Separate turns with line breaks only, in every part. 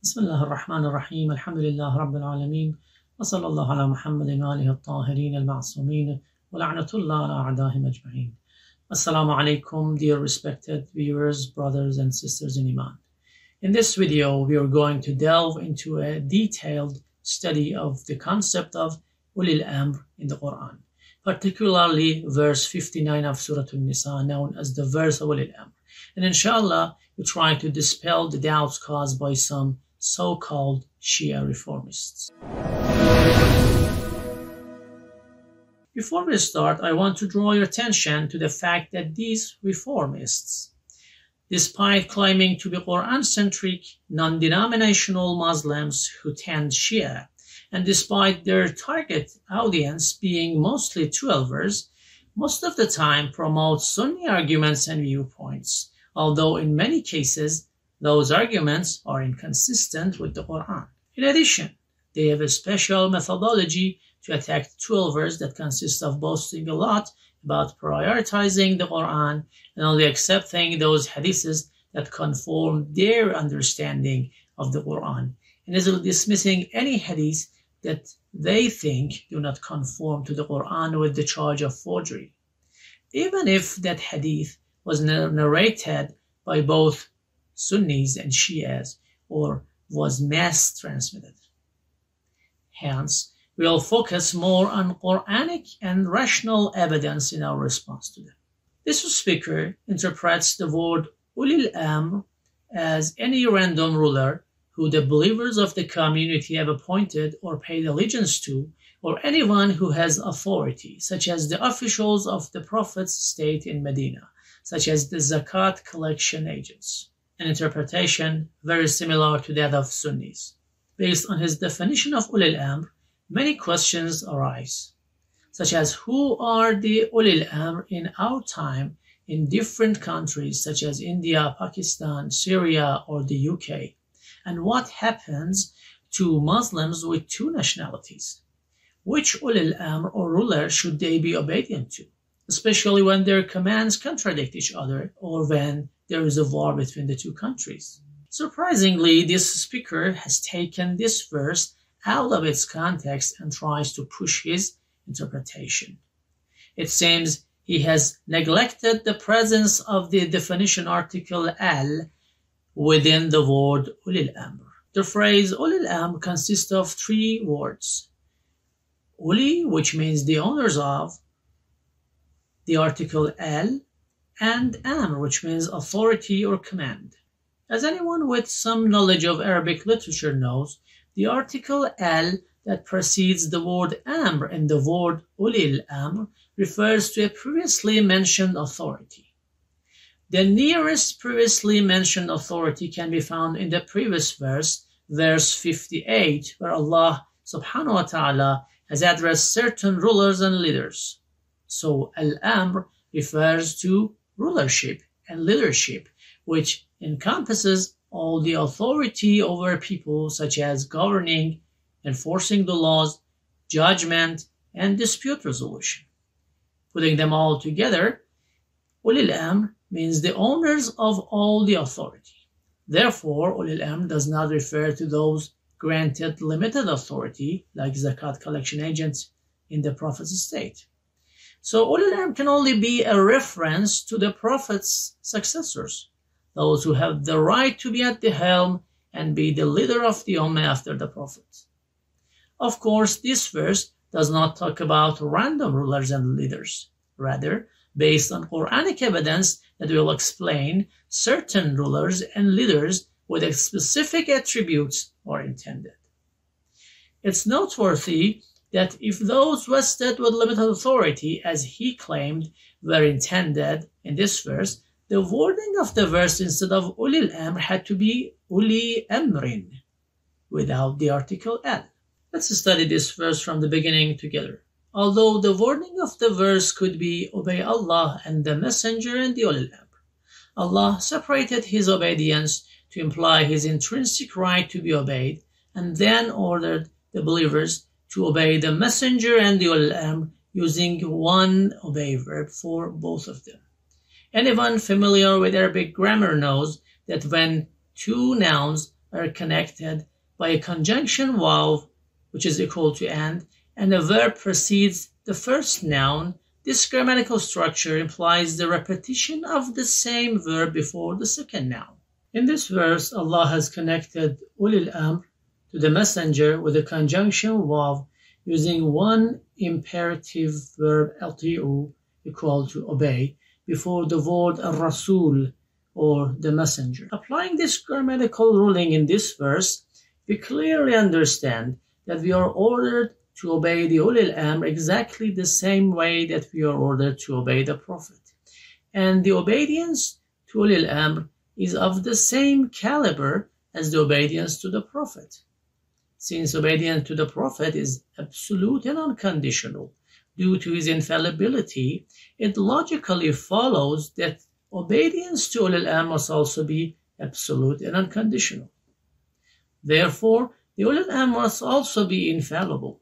بسم الله الرحمن الرحيم الحمد لله رب العالمين وصلى الله على محمد وآله الطاهرين المعصومين ولعنة الله على أعدائهم أجمعين. Assalamu alaikum, dear respected viewers, brothers and sisters in Iman. In this video, we are going to delve into a detailed study of the concept of Ulil Amr in the Quran, particularly verse 59 of Surah An-Nisa, known as the verse of Ulil Amr. And inshallah, we're trying to dispel the doubts caused by some so-called Shia reformists. Before we start, I want to draw your attention to the fact that these reformists, despite claiming to be Quran-centric, non-denominational Muslims who tend Shia, and despite their target audience being mostly 12ers, most of the time promote Sunni arguments and viewpoints, although in many cases those arguments are inconsistent with the Quran. In addition, they have a special methodology to attack 12ers that consists of boasting a lot about prioritizing the Quran and only accepting those hadiths that conform their understanding of the Quran, and is dismissing any hadith that they think do not conform to the Quran with the charge of forgery, even if that hadith was narrated by both Sunnis and Shias or was mass transmitted. Hence, we'll focus more on Quranic and rational evidence in our response to them. This speaker interprets the word Ulil Amr as any random ruler who the believers of the community have appointed or paid allegiance to, or anyone who has authority, such as the officials of the Prophet's state in Medina, such as the zakat collection agents. An interpretation very similar to that of Sunnis. Based on his definition of Ulil Amr, many questions arise, such as who are the Ulil Amr in our time in different countries such as India, Pakistan, Syria, or the UK, and what happens to Muslims with two nationalities. Which Ulil Amr or ruler should they be obedient to, especially when their commands contradict each other or when there is a war between the two countries? Surprisingly, this speaker has taken this verse out of its context and tries to push his interpretation. It seems he has neglected the presence of the definition article al within the word Ulil Amr. The phrase Ulil Amr consists of three words. Uli, which means the owners of, the article al, and Amr, which means authority or command. As anyone with some knowledge of Arabic literature knows, the article al that precedes the word Amr in the word Ulil Amr refers to a previously mentioned authority. The nearest previously mentioned authority can be found in the previous verse, verse 58, where Allah subhanahu wa ta'ala has addressed certain rulers and leaders. So Al-Amr refers to rulership and leadership, which encompasses all the authority over people, such as governing, enforcing the laws, judgment, and dispute resolution. Putting them all together, Ulil Amr means the owners of all the authority. Therefore, Ulil Amr does not refer to those granted limited authority, like zakat collection agents in the Prophet's state. So Ulil Amr can only be a reference to the Prophet's successors, those who have the right to be at the helm and be the leader of the Ummah after the Prophet. Of course, this verse does not talk about random rulers and leaders. Rather, based on Quranic evidence that will explain, certain rulers and leaders with specific attributes are intended. It's noteworthy that if those vested with limited authority, as he claimed, were intended in this verse, the wording of the verse instead of Ulil Amr had to be Uli Amrin, without the article al. Let's study this verse from the beginning together. Although the wording of the verse could be Obey Allah and the Messenger and the Ulil Amr, Allah separated his obedience to imply his intrinsic right to be obeyed, and then ordered the believers to obey the Messenger and the Ulil Amr using one obey verb for both of them. Anyone familiar with Arabic grammar knows that when two nouns are connected by a conjunction waw, which is equal to and a verb precedes the first noun, this grammatical structure implies the repetition of the same verb before the second noun. In this verse, Allah has connected ulil amr to the messenger with a conjunction waw using one imperative verb ati'u equal to obey before the word al-rasul or the messenger. Applying this grammatical ruling in this verse, we clearly understand that we are ordered to obey the ulil amr exactly the same way that we are ordered to obey the Prophet. And the obedience to ulil amr is of the same caliber as the obedience to the Prophet. Since obedience to the Prophet is absolute and unconditional due to his infallibility, it logically follows that obedience to ulil amr must also be absolute and unconditional. Therefore, the ulil amr must also be infallible.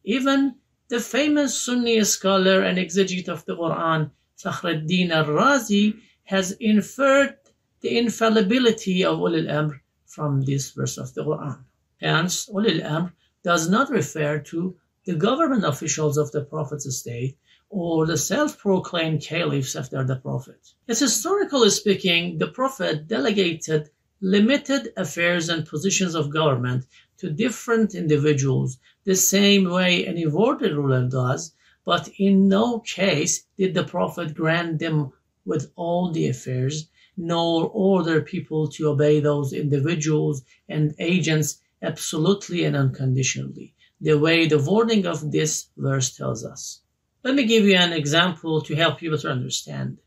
Even the famous Sunni scholar and exegete of the Quran, Fakhruddin al-Razi, has inferred the infallibility of ulil amr from this verse of the Quran. Hence, ulil amr does not refer to the government officials of the Prophet's estate or the self-proclaimed caliphs after the Prophet. As historically speaking, the Prophet delegated limited affairs and positions of government to different individuals the same way any worldly ruler does, but in no case did the Prophet grant them with all the affairs, nor order people to obey those individuals and agents absolutely and unconditionally, the way the wording of this verse tells us. Let me give you an example to help you better understand.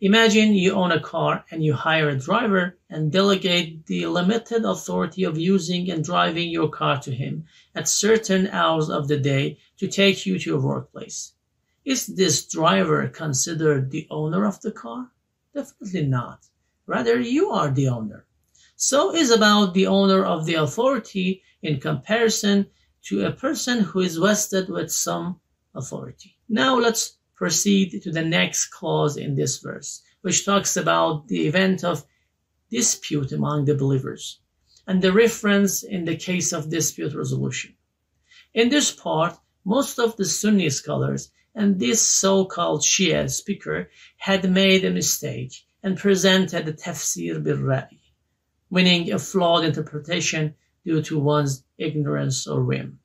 Imagine you own a car and you hire a driver and delegate the limited authority of using and driving your car to him at certain hours of the day to take you to your workplace. Is this driver considered the owner of the car? Definitely not. Rather, you are the owner. So is about the owner of the authority in comparison to a person who is vested with some authority. Now let's proceed to the next clause in this verse, which talks about the event of dispute among the believers and the reference in the case of dispute resolution. In this part, most of the Sunni scholars and this so-called Shia speaker had made a mistake and presented the tafsir bil-ra'i, meaning a flawed interpretation due to one's ignorance or whim.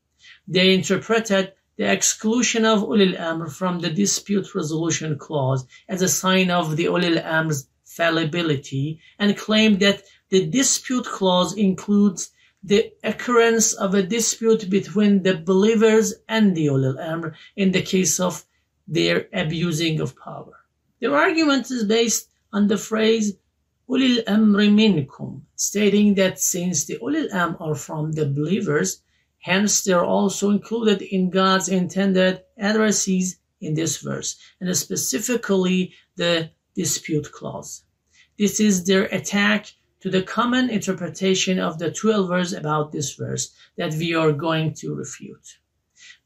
They interpreted the exclusion of ulil amr from the dispute resolution clause as a sign of the ulil amr's fallibility and claimed that the dispute clause includes the occurrence of a dispute between the believers and the ulil amr in the case of their abusing of power. Their argument is based on the phrase ulil amri minkum, stating that since the ulil amr are from the believers, hence they are also included in God's intended addressees in this verse, and specifically the dispute clause. This is their attack to the common interpretation of the 12 verses about this verse that we are going to refute.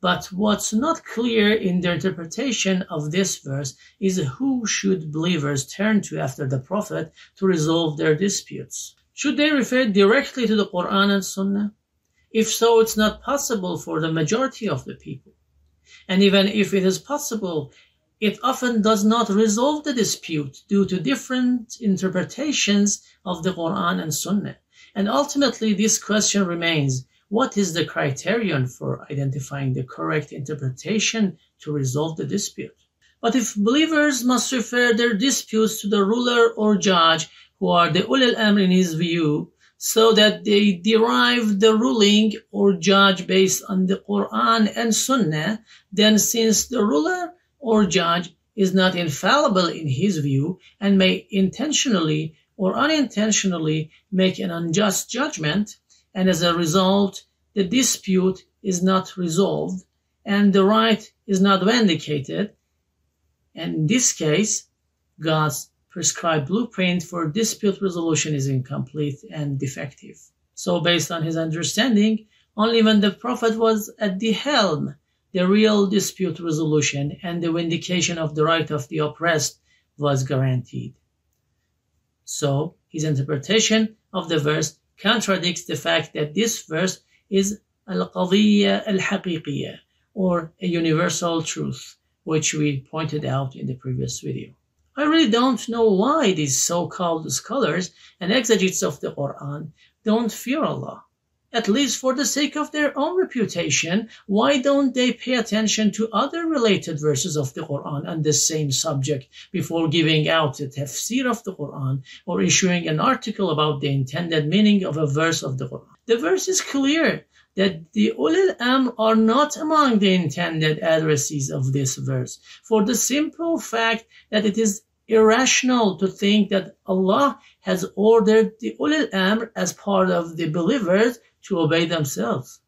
But what's not clear in their interpretation of this verse is who should believers turn to after the Prophet to resolve their disputes. Should they refer directly to the Quran and Sunnah? If so, it's not possible for the majority of the people. And even if it is possible, it often does not resolve the dispute due to different interpretations of the Quran and Sunnah. And ultimately, this question remains, what is the criterion for identifying the correct interpretation to resolve the dispute? But if believers must refer their disputes to the ruler or judge who are the ulil amr in his view, so that they derive the ruling or judge based on the Quran and Sunnah, then since the ruler or judge is not infallible in his view and may intentionally or unintentionally make an unjust judgment, and as a result, the dispute is not resolved and the right is not vindicated, and in this case, God's prescribed blueprint for dispute resolution is incomplete and defective. So based on his understanding, only when the Prophet was at the helm, the real dispute resolution and the vindication of the right of the oppressed was guaranteed. So his interpretation of the verse contradicts the fact that this verse is al-qadiyya al-haqiqiyya, or a universal truth, which we pointed out in the previous video. I really don't know why these so-called scholars and exegetes of the Quran don't fear Allah. At least for the sake of their own reputation, why don't they pay attention to other related verses of the Quran on the same subject before giving out a tafsir of the Quran or issuing an article about the intended meaning of a verse of the Quran? The verse is clear that the Ulul Amr are not among the intended addressees of this verse, for the simple fact that it is irrational to think that Allah has ordered the Ulul Amr as part of the believers to obey themselves.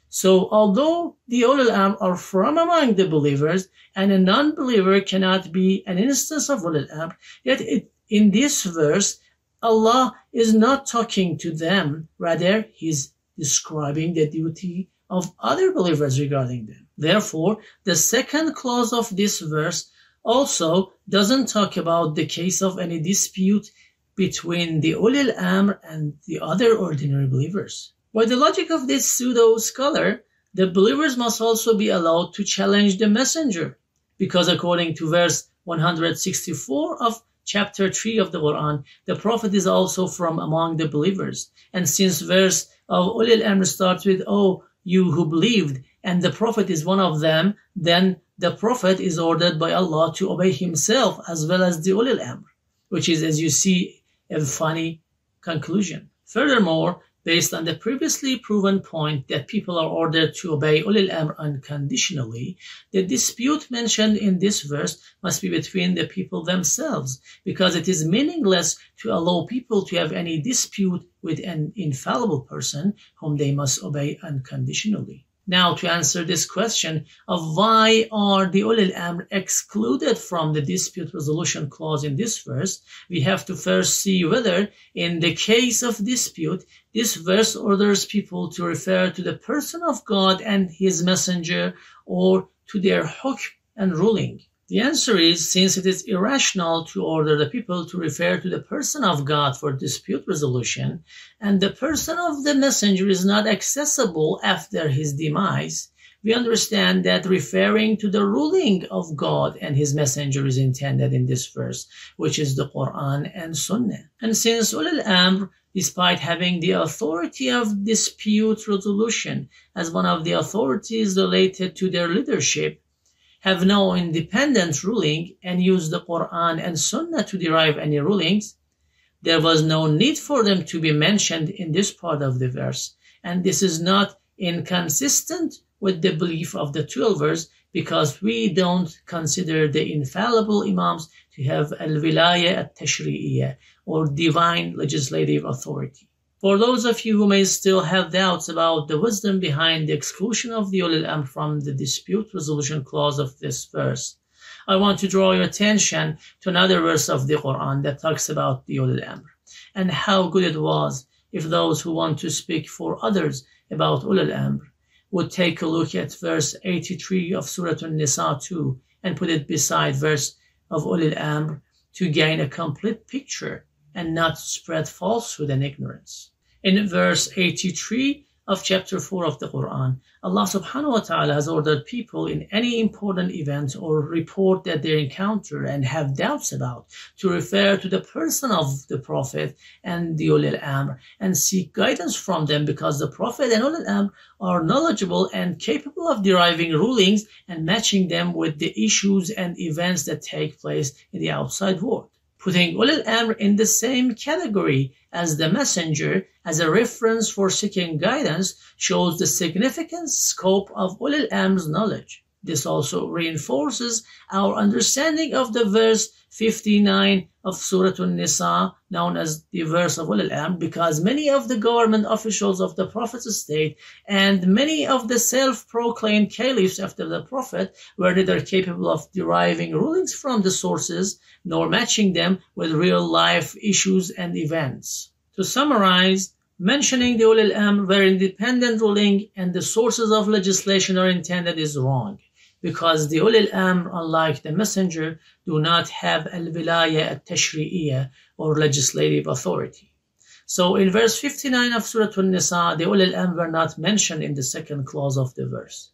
So although the Ulul Amr are from among the believers, and a non-believer cannot be an instance of Ulul Amr, yet in this verse, Allah is not talking to them, rather He's describing the duty of other believers regarding them. Therefore, the second clause of this verse also doesn't talk about the case of any dispute between the Ulul Amr and the other ordinary believers. By the logic of this pseudo-scholar, the believers must also be allowed to challenge the messenger, because according to verse 164 of chapter 3 of the Quran, the Prophet is also from among the believers. And since verse of Ulul Amr starts with, "O you who believed," and the Prophet is one of them, then the Prophet is ordered by Allah to obey himself as well as the Ulul Amr, which is, as you see, a funny conclusion. Furthermore, based on the previously proven point that people are ordered to obey Ulul Amr unconditionally, the dispute mentioned in this verse must be between the people themselves, because it is meaningless to allow people to have any dispute with an infallible person whom they must obey unconditionally. Now, to answer this question of why are the Ulul Amr excluded from the dispute resolution clause in this verse, we have to first see whether, in the case of dispute, this verse orders people to refer to the person of God and His messenger, or to their hukm and ruling. The answer is, since it is irrational to order the people to refer to the person of God for dispute resolution, and the person of the messenger is not accessible after his demise, we understand that referring to the ruling of God and His messenger is intended in this verse, which is the Quran and Sunnah. And since Ulul Amr, despite having the authority of dispute resolution as one of the authorities related to their leadership, have no independent ruling and use the Quran and Sunnah to derive any rulings, there was no need for them to be mentioned in this part of the verse. And this is not inconsistent with the belief of the 12ers, because we don't consider the infallible Imams to have al-wilaya al-tashri'iyya, or divine legislative authority. For those of you who may still have doubts about the wisdom behind the exclusion of the Ulul Amr from the dispute resolution clause of this verse, I want to draw your attention to another verse of the Quran that talks about the Ulul Amr, and how good it was if those who want to speak for others about Ulul Amr would take a look at verse 83 of Surah An-Nisa 2 and put it beside verse of Ulul Amr to gain a complete picture and not spread falsehood and ignorance. In verse 83 of chapter 4 of the Quran, Allah subhanahu wa ta'ala has ordered people in any important event or report that they encounter and have doubts about to refer to the person of the Prophet and the Ulul Amr and seek guidance from them, because the Prophet and Ulul Amr are knowledgeable and capable of deriving rulings and matching them with the issues and events that take place in the outside world. Putting Ulul Amr in the same category as the messenger as a reference for seeking guidance shows the significant scope of Ulul Amr's knowledge. This also reinforces our understanding of the verse 59 of Surah An-Nisa, known as the verse of Ulul Amr, because many of the government officials of the Prophet's estate and many of the self-proclaimed caliphs after the Prophet were neither capable of deriving rulings from the sources nor matching them with real-life issues and events. To summarize, mentioning the Ulul Amr where independent ruling and the sources of legislation are intended is wrong, because the Ulul Amr, unlike the messenger, do not have al-wilaya al-tashri'iyya, or legislative authority. So in verse 59 of Surah An-Nisa, the Ulul Amr were not mentioned in the second clause of the verse,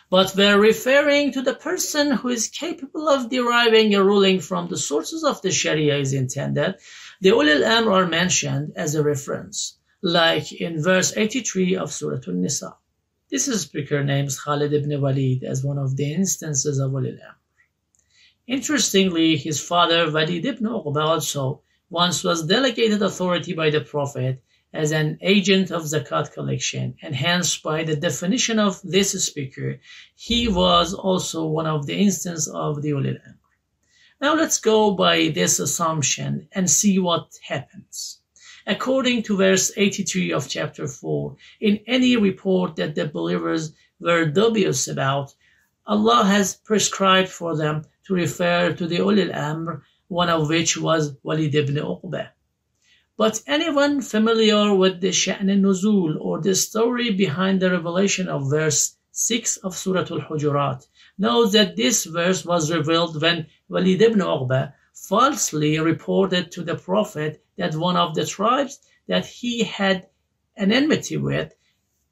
but were referring to the person who is capable of deriving a ruling from the sources of the Sharia is intended. The Ulul Amr are mentioned as a reference, like in verse 83 of Surah An-Nisa. This speaker names Khalid ibn Walid as one of the instances of Ulul Amr. Interestingly, his father Walid ibn Uqba also once was delegated authority by the Prophet as an agent of zakat collection, and hence by the definition of this speaker, he was also one of the instances of the Ulul Amr. Now let's go by this assumption and see what happens. According to verse 83 of chapter 4, in any report that the believers were dubious about, Allah has prescribed for them to refer to the Ulul Amr, one of which was Walid ibn Uqba. But anyone familiar with the Sha'n al-Nuzul, or the story behind the revelation of verse 6 of Surah Al-Hujurat, knows that this verse was revealed when Walid ibn Uqba falsely reported to the Prophet that one of the tribes that he had an enmity with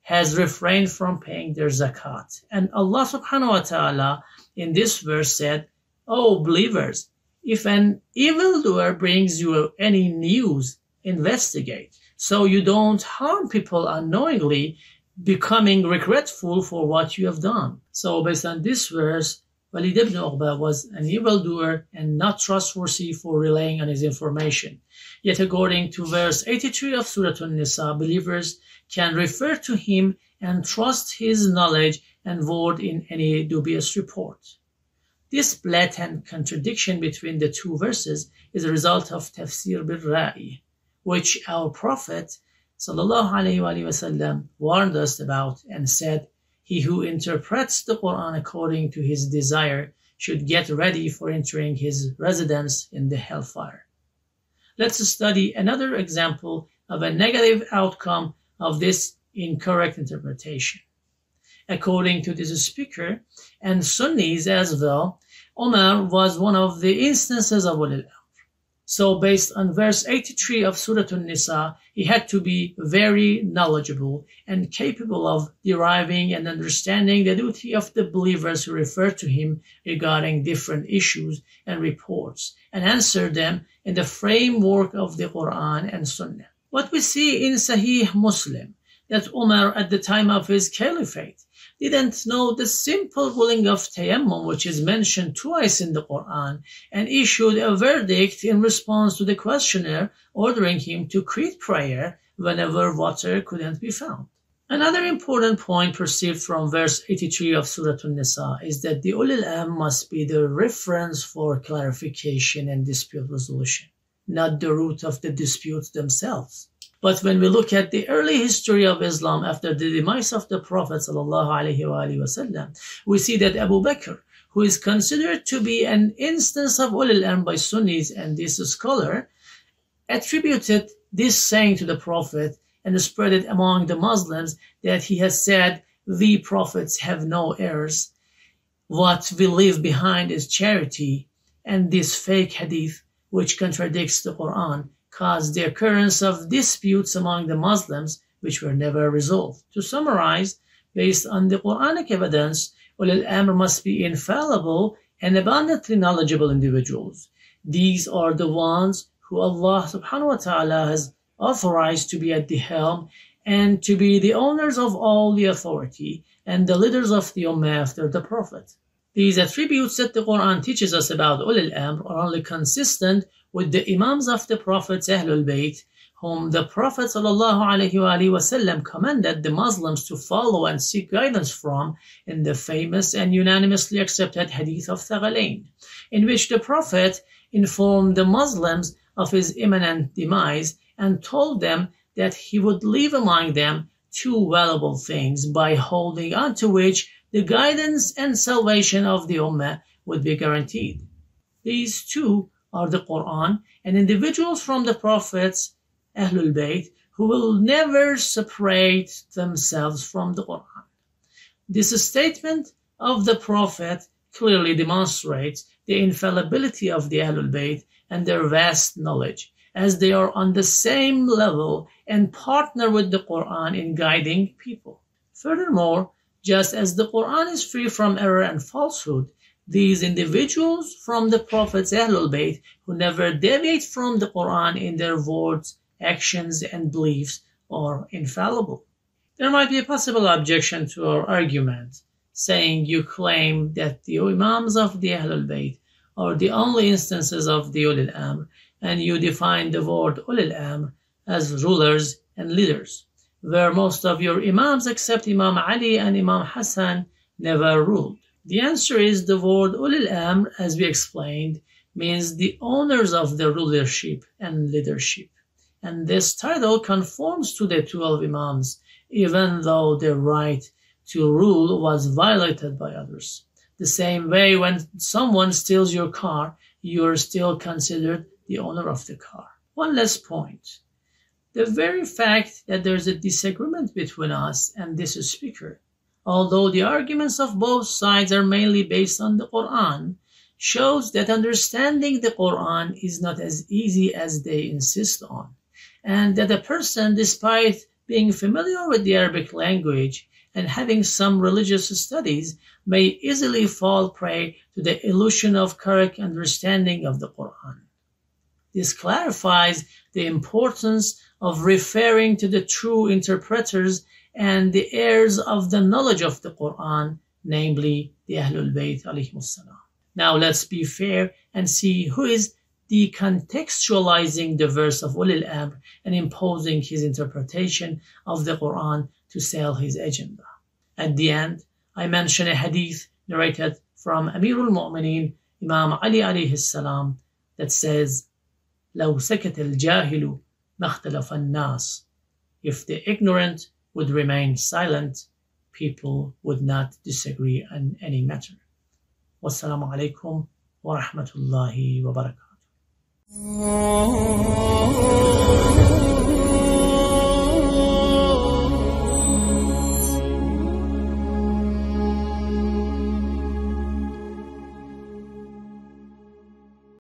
has refrained from paying their zakat. And Allah subhanahu wa ta'ala in this verse said, "O believers, if an evildoer brings you any news, investigate, so you don't harm people unknowingly, becoming regretful for what you have done." So based on this verse, Walid ibn Uqba was an evildoer and not trustworthy for relying on his information. Yet according to verse 83 of Surah An-Nisa, believers can refer to him and trust his knowledge and word in any dubious report. This blatant contradiction between the two verses is a result of tafsir bil-ra'i, which our Prophet ﷺ warned us about and said, "He who interprets the Quran according to his desire should get ready for entering his residence in the hellfire." Let's study another example of a negative outcome of this incorrect interpretation. According to this speaker, and Sunnis as well, Umar was one of the instances of Ulul Amr. So based on verse 83 of Surah An-Nisa, he had to be very knowledgeable and capable of deriving and understanding the duty of the believers who refer to him regarding different issues and reports, and answer them in the framework of the Quran and Sunnah. What we see in Sahih Muslim, that Umar at the time of his caliphate didn't know the simple ruling of tayammum, which is mentioned twice in the Quran, and issued a verdict in response to the questioner ordering him to quit prayer whenever water couldn't be found. Another important point perceived from verse 83 of Surah An-Nisa is that the Ulul Amr must be the reference for clarification and dispute resolution, not the root of the disputes themselves. But when we look at the early history of Islam after the demise of the Prophet ﷺ, we see that Abu Bakr, who is considered to be an instance of Ulul Amr by Sunnis and this scholar, attributed this saying to the Prophet and spread it among the Muslims that he has said, "We prophets have no heirs. What we leave behind is charity," and this fake hadith, which contradicts the Quran, caused the occurrence of disputes among the Muslims, which were never resolved. To summarize, based on the Quranic evidence, Ulul Amr must be infallible and abundantly knowledgeable individuals. These are the ones who Allah subhanahu wa ta'ala has authorized to be at the helm and to be the owners of all the authority and the leaders of the Ummah after the Prophet. These attributes that the Quran teaches us about Ulul Amr are only consistent with the Imams of the Prophet's Ahlul Bayt, whom the Prophet ﷺ commanded the Muslims to follow and seek guidance from in the famous and unanimously accepted Hadith of Thaqalain, in which the Prophet informed the Muslims of his imminent demise and told them that he would leave among them two valuable things by holding on to which the guidance and salvation of the Ummah would be guaranteed. These two are the Quran and individuals from the Prophet's Ahlul Bayt who will never separate themselves from the Quran. This statement of the Prophet clearly demonstrates the infallibility of the Ahlul Bayt and their vast knowledge, as they are on the same level and partner with the Quran in guiding people. Furthermore, just as the Quran is free from error and falsehood, these individuals from the Prophet's Ahlul Bayt who never deviate from the Quran in their words, actions, and beliefs are infallible. There might be a possible objection to our argument, saying you claim that the Imams of the Ahlul Bayt are the only instances of the Ulil Amr, and you define the word Ulil Amr as rulers and leaders, where most of your Imams except Imam Ali and Imam Hassan never ruled. The answer is the word Ulil Amr, as we explained, means the owners of the rulership and leadership, and this title conforms to the 12 Imams, even though their right to rule was violated by others. The same way, when someone steals your car, you are still considered the owner of the car. One last point. The very fact that there's a disagreement between us and this speaker, although the arguments of both sides are mainly based on the Quran, shows that understanding the Quran is not as easy as they insist on, and that a person, despite being familiar with the Arabic language and having some religious studies, may easily fall prey to the illusion of correct understanding of the Quran. This clarifies the importance of referring to the true interpreters and the heirs of the knowledge of the Quran, namely the Ahlul Bayt alayhimus salam. Now let's be fair and see who is decontextualizing the verse of Ulil Amr and imposing his interpretation of the Quran to sell his agenda. At the end, I mention a hadith narrated from Amirul Mu'mineen, Imam Ali alayhi salam, that says, لو سكت الجاهل ما اختلف الناس. If the ignorant would remain silent, people would not disagree on any matter. Wassalamu alaikum wa rahmatullahi wa barakatuh.